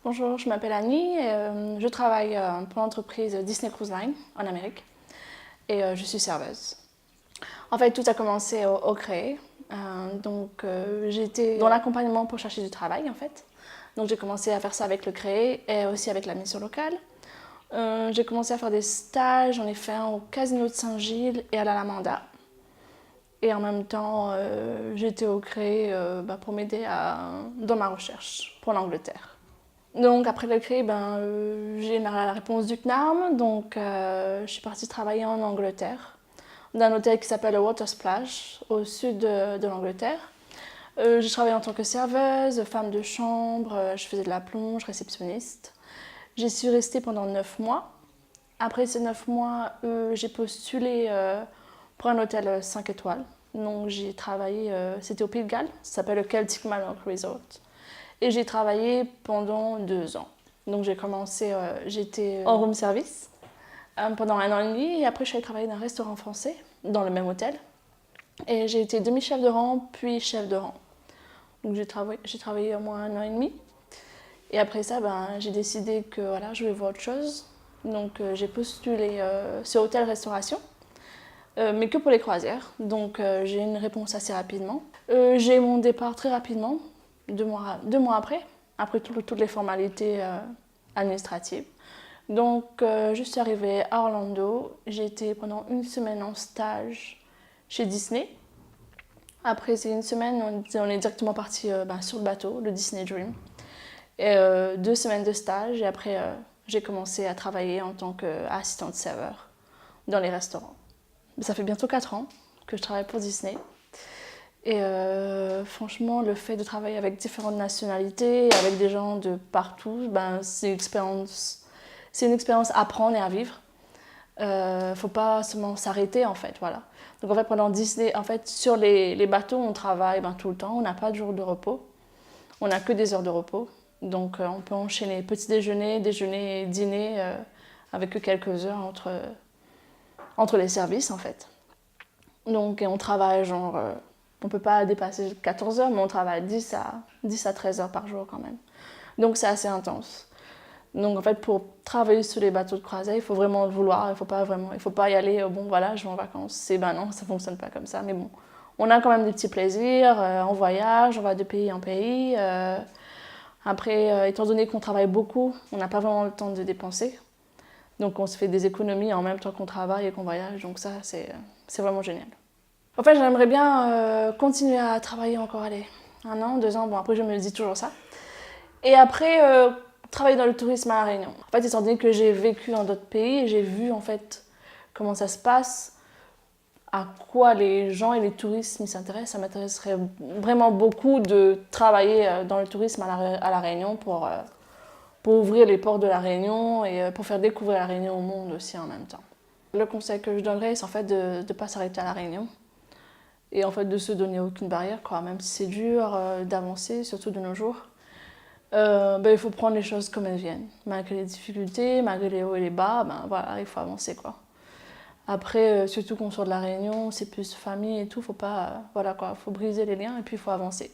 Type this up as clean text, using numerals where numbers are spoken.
Bonjour, je m'appelle Annie et je travaille pour l'entreprise Disney Cruise Line en Amérique et je suis serveuse. En fait, tout a commencé au CRE. J'étais dans l'accompagnement pour chercher du travail en fait. Donc j'ai commencé à faire ça avec le CRE et aussi avec la mission locale. J'ai commencé à faire des stages, j'en ai fait un au Casino de Saint-Gilles et à la Lamanda. Et en même temps, j'étais au CRE pour m'aider dans ma recherche pour l'Angleterre. Donc après le CRE, j'ai la réponse du CNARM, donc je suis partie travailler en Angleterre, dans un hôtel qui s'appelle le Water Splash, au sud de l'Angleterre. J'ai travaillé en tant que serveuse, femme de chambre, je faisais de la plonge, réceptionniste. J'y suis restée pendant 9 mois. Après ces 9 mois, j'ai postulé pour un hôtel 5 étoiles. Donc j'ai travaillé, c'était au Pays de Galles, ça s'appelle le Celtic Manor Resort. Et j'ai travaillé pendant 2 ans. Donc j'ai commencé, j'étais en room service pendant 1 an et demi. Et après, je suis allée travailler dans un restaurant français, dans le même hôtel. Et j'ai été demi-chef de rang, puis chef de rang. Donc j'ai travaillé au moins 1 an et demi. Et après ça, j'ai décidé que voilà, je voulais voir autre chose. Donc j'ai postulé sur hôtel-restauration, mais que pour les croisières. Donc j'ai eu une réponse assez rapidement. J'ai eu mon départ très rapidement. 2 mois après toutes les formalités administratives. Donc, je suis arrivée à Orlando. J'ai été pendant 1 semaine en stage chez Disney. Après ces 1 semaine, on est directement parti sur le bateau, le Disney Dream. Et 2 semaines de stage. Et après, j'ai commencé à travailler en tant qu'assistante serveur dans les restaurants. Ça fait bientôt 4 ans que je travaille pour Disney. Et franchement, le fait de travailler avec différentes nationalités, avec des gens de partout, c'est une expérience à apprendre et à vivre. Faut pas seulement s'arrêter en fait, voilà. Donc en fait, pendant Disney, en fait, sur les bateaux, on travaille tout le temps, on n'a pas de jour de repos. On n'a que des heures de repos. Donc on peut enchaîner petit déjeuner, déjeuner et dîner avec quelques heures entre les services en fait. Donc on travaille genre... on ne peut pas dépasser 14 heures, mais on travaille 10 à 13 heures par jour quand même. Donc c'est assez intense. Donc en fait, pour travailler sur les bateaux de croisière, il faut vraiment le vouloir. Il faut pas y aller, bon voilà, je vais en vacances. Non, ça ne fonctionne pas comme ça. Mais bon, on a quand même des petits plaisirs. On voyage, on va de pays en pays. Après, étant donné qu'on travaille beaucoup, on n'a pas vraiment le temps de dépenser. Donc on se fait des économies en même temps qu'on travaille et qu'on voyage. Donc ça, c'est vraiment génial. En fait, j'aimerais bien continuer à travailler encore, 1 an, 2 ans. Bon, après, je me dis toujours ça. Et après, travailler dans le tourisme à La Réunion. En fait, étant donné que j'ai vécu dans d'autres pays, j'ai vu en fait comment ça se passe, à quoi les gens et les touristes s'intéressent. Ça m'intéresserait vraiment beaucoup de travailler dans le tourisme à La Réunion pour ouvrir les portes de La Réunion et pour faire découvrir La Réunion au monde aussi en même temps. Le conseil que je donnerais, c'est en fait de ne pas s'arrêter à La Réunion. Et en fait de se donner aucune barrière, quoi. Même si c'est dur d'avancer, surtout de nos jours. Il faut prendre les choses comme elles viennent. Malgré les difficultés, malgré les hauts et les bas, voilà, il faut avancer, quoi. Après, surtout qu'on sort de La Réunion, c'est plus famille et tout, faut pas, voilà quoi, faut briser les liens et puis il faut avancer.